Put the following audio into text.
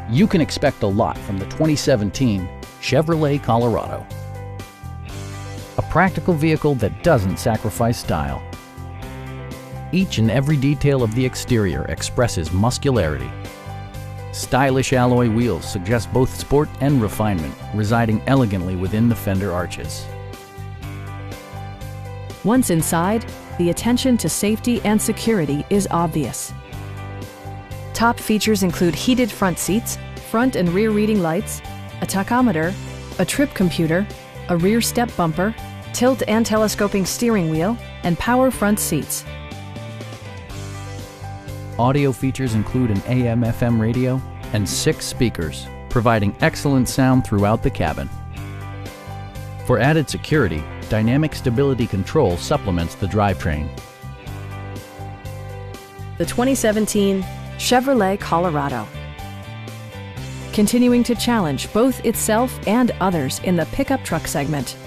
You can expect a lot from the 2017 Chevrolet Colorado. A practical vehicle that doesn't sacrifice style. Each and every detail of the exterior expresses muscularity. Stylish alloy wheels suggest both sport and refinement, residing elegantly within the fender arches. Once inside, the attention to safety and security is obvious. Top features include heated front seats, front and rear reading lights, a tachometer, a trip computer, a rear step bumper, tilt and telescoping steering wheel, and power front seats. Audio features include an AM/FM radio and 6 speakers, providing excellent sound throughout the cabin. For added security, dynamic stability control supplements the drivetrain. The 2017 Chevrolet Colorado. Continuing to challenge both itself and others in the pickup truck segment.